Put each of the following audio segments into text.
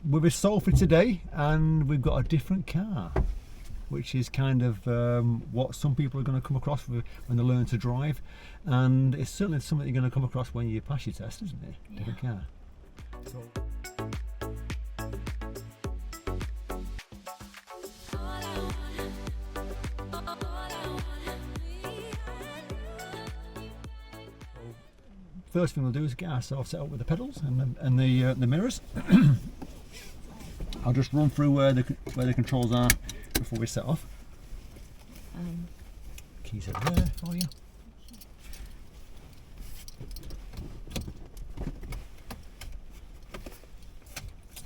we're with Sophie today, and we've got a different car, which is kind of what some people are going to come across when they learn to drive, and it's certainly something you're going to come across when you pass your test, isn't it? Yeah. Different car. So, first thing we'll do is get ourselves set up with the pedals and the mirrors. I'll just run through where the controls are before we set off. Keys over there for you.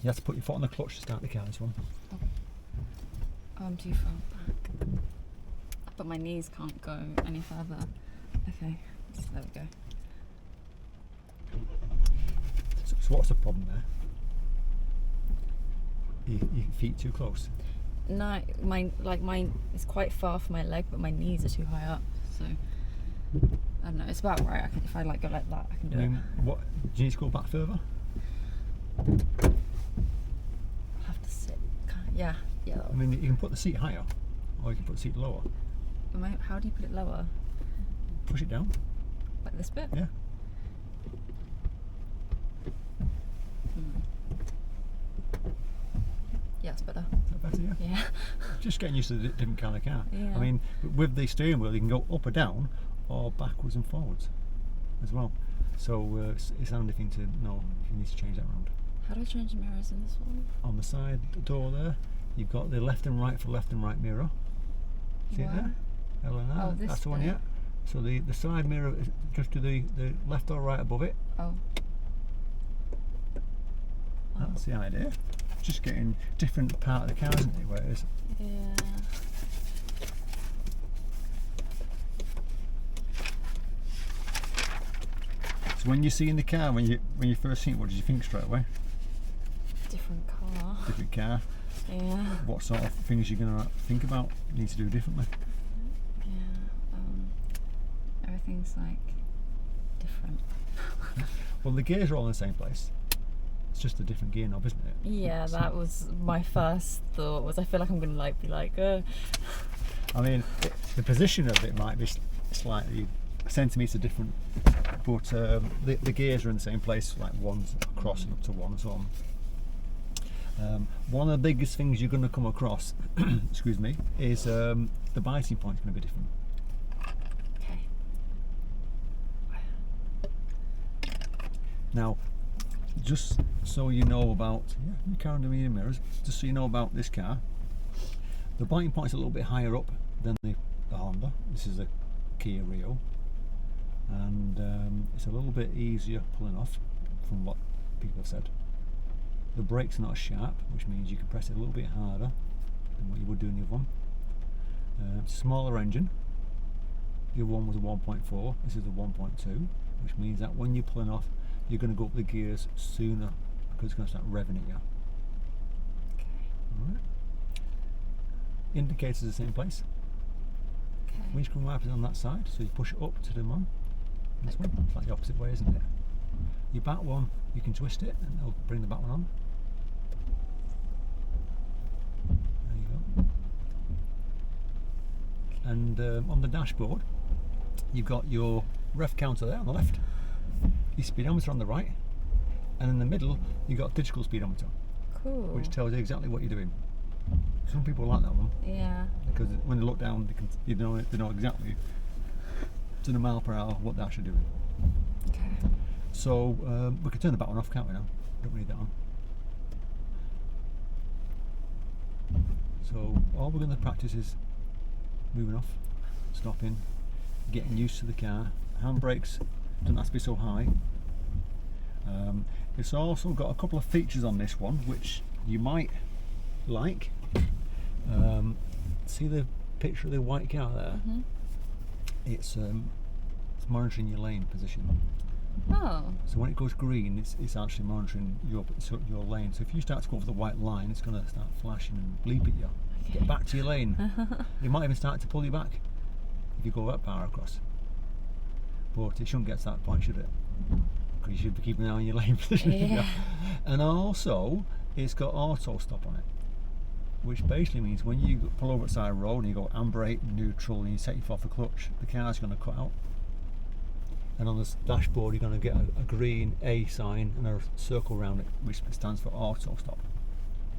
You have to put your foot on the clutch to start the car, this one. Oh, I'm too far back. But my knees can't go any further. Okay, so there we go. So what's the problem there? Your feet too close? No, mine is quite far from my leg, but my knees are too high up. So I don't know. It's about right. If I go like that, I can do it. What do you need to go back further? I'll have to sit. Yeah. I mean, you can put the seat higher, or you can put the seat lower. How do you put it lower? Push it down. Like this bit? Yeah. Yeah, it's better. Is that better? Yeah. Yeah. Just getting used to the different kind of car. Yeah. I mean, with the steering wheel, you can go up or down, or backwards and forwards, as well. So it's a handy thing to know if you need to change that around. How do I change the mirrors in this one? On the side door there, you've got the left and right for left and right mirror. See it there? Oh, this That's the one, bit. yeah. So the side mirror is just to the left or right above it. Oh. That's the idea. Just getting different part of the car, isn't it? Where it is. Yeah. So when you see in the car, when you first see it, what did you think straight away? Different car. Different car. Yeah. What sort of things you're gonna think about? Need to do differently. Yeah. Everything's different. Well, the gears are all in the same place. It's just a different gear knob, isn't it? Yeah, that was my first thought. Was I feel like I'm gonna be I mean, the position of it might be slightly a centimetre different, but the gears are in the same place, like one's across and up to one and so on. One of the biggest things you're going to come across, excuse me, is the biting point is going to be different. Okay. Now, just so you know about, you carry on doing your mirrors, just so you know about this car, the biting point is a little bit higher up than the Honda. This is a Kia Rio, and it's a little bit easier pulling off from what people have said. The brakes are not as sharp, which means you can press it a little bit harder than what you would do in the other one. Smaller engine. The other one was a 1.4, this is a 1.2, which means that when you're pulling off, you're going to go up the gears sooner because it's going to start revving at you. Okay. Alright. Indicators are the same place. Okay. Windscreen wipers on that side, so you push it up to them on. This one, it's like the opposite way, isn't it? Your back one, you can twist it and it'll bring the back one on. There you go. And on the dashboard, you've got your rev counter there on the left, your speedometer on the right, and in the middle, you've got digital speedometer, Cool. which tells you exactly what you're doing. Some people like that one Yeah. because when they look down, they know exactly to the mile per hour what they're actually doing. Okay. So we can turn the back one off, can't we now? Don't need that on. So all we're going to practice is moving off, stopping, getting used to the car. Handbrakes don't have to be so high. It's also got a couple of features on this one which you might like. See the picture of the white car there? Mm-hmm. It's monitoring your lane position. Oh. So when it goes green, it's actually monitoring your lane. So if you start to go over the white line, it's going to start flashing and bleep at you. Okay. Get back to your lane. It might even start to pull you back if you go that far across. But it shouldn't get to that point, should it? Because you should be keeping an eye on your lane position. Yeah. And also, it's got auto stop on it, which basically means when you pull over at the side of the road and you go handbrake, neutral, and you take your foot off the clutch, the car's going to cut out. And on the dashboard, you're going to get a green A sign and a circle around it, which stands for auto stop.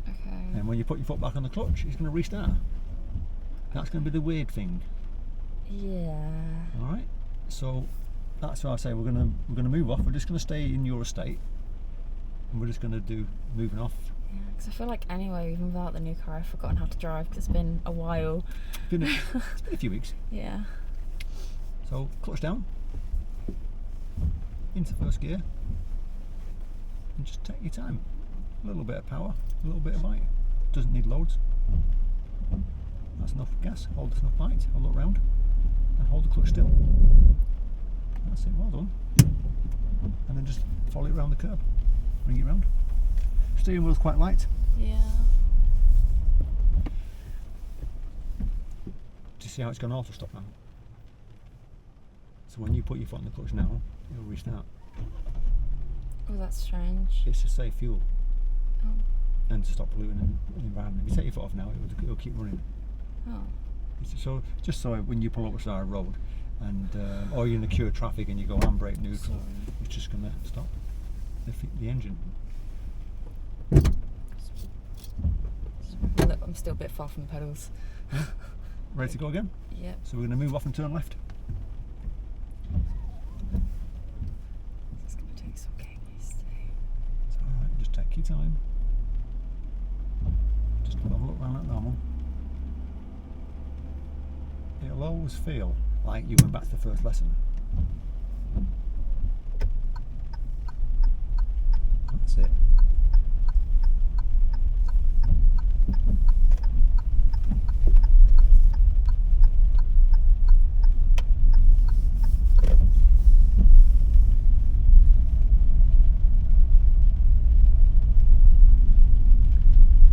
Okay. And when you put your foot back on the clutch, it's going to restart. That's going to be the weird thing. Yeah. All right. So that's why I say we're going to move off. We're just going to stay in your estate, and we're just going to do moving off. Yeah, because I feel like anyway, even without the new car, I've forgotten how to drive because it's been a while. It's been a few weeks. Yeah. So clutch down, into first gear, and just take your time. A little bit of power, a little bit of bite. Doesn't need loads. That's enough gas. Hold enough bite. I'll look round and hold the clutch still. That's it. Well done. And then just follow it around the curb. Bring it round. Steering wheel's quite light. Yeah. Do you see how it's gone auto stop now? So when you put your foot on the clutch now, it'll restart. Oh, that's strange. It's to save fuel Oh. and to stop polluting the environment. If you take your foot off now, it'll keep running. Oh. So just so when you pull up the side of the road and or you're in a queue of traffic and you go handbrake neutral, Sorry. it's just going to stop the engine. Look, I'm still a bit far from the pedals. Ready to go again? Yep. So we're going to move off and turn left. It's going to take some getting used to. It's alright, just take your time. Just have a look around like normal. It'll always feel like you went back to the first lesson. That's it.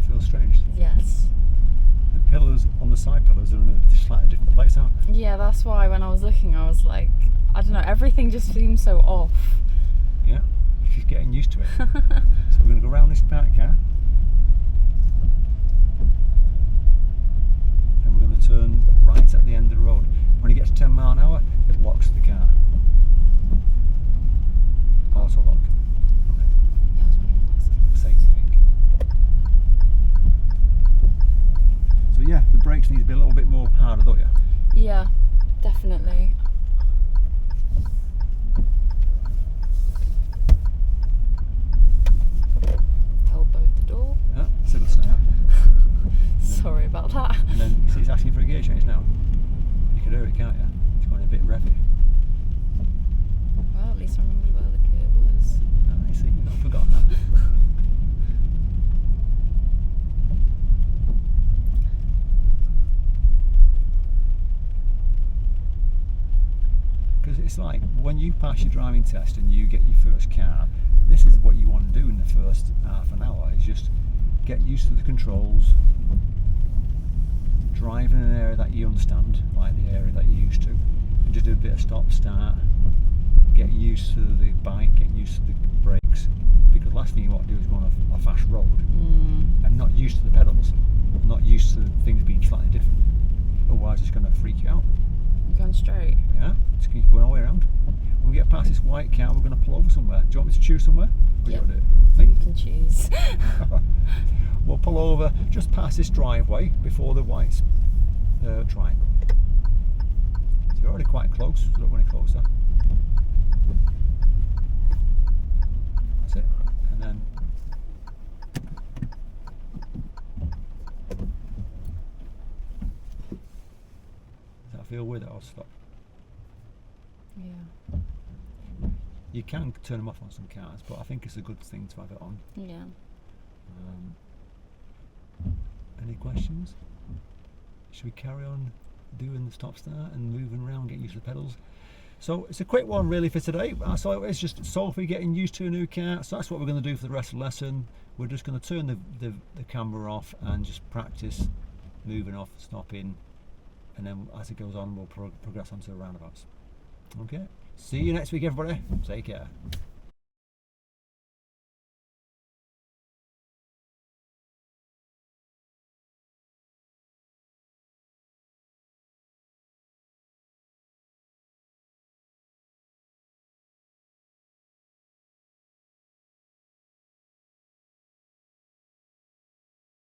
Feels strange. Yes. The pillars on the side pillars are in a slightly different place, aren't they? Yeah, that's why when I was looking, I was like, I don't know, everything just seems so off. Yeah, she's getting used to it. So we're going to go around this parked car and we're going to turn right at the end of the road. When it gets 10 miles an hour, it locks the car. Auto lock. Right. Yeah, I was wondering what that was. Safety thing. So yeah, the brakes need to be a little bit more harder, don't you? Yeah, definitely. Elbowed the door. Yeah, so it'll start. Sorry about that. And then you see it's asking for a gear change now. You can hear it, can't you? It's going a bit revvy. Well, at least I remembered where the kit was. Ah, I see, you've not forgotten that. Because it's like when you pass your driving test and you get your first car, this is what you want to do in the first half an hour, is just get used to the controls, drive in an area that you understand, like the area that you're used to, and just do a bit of stop start, get used to the bike, get used to the brakes, because the last thing you want to do is go on a fast road and not used to the pedals, not used to things being slightly different, otherwise it's going to freak you out. I'm going straight. Yeah, just keep going all the way around. When we get past this white car, we're going to pull over somewhere. Do you want me to choose somewhere? Or do you Yep. want to do it? You can choose. We'll pull over just past this driveway before the white triangle. So you're already quite close, so don't go any closer. That's it. And then does that feel weird? I'll stop. Yeah. You can turn them off on some cars, but I think it's a good thing to have it on. Yeah. Any questions? Should we carry on doing the stop start and moving around, getting used to the pedals? So it's a quick one really for today. So it's just Sophie getting used to a new car. So that's what we're going to do for the rest of the lesson. We're just going to turn the camera off and just practice moving off, stopping, and then as it goes on we'll progress onto the roundabouts. Okay, see you next week everybody, take care.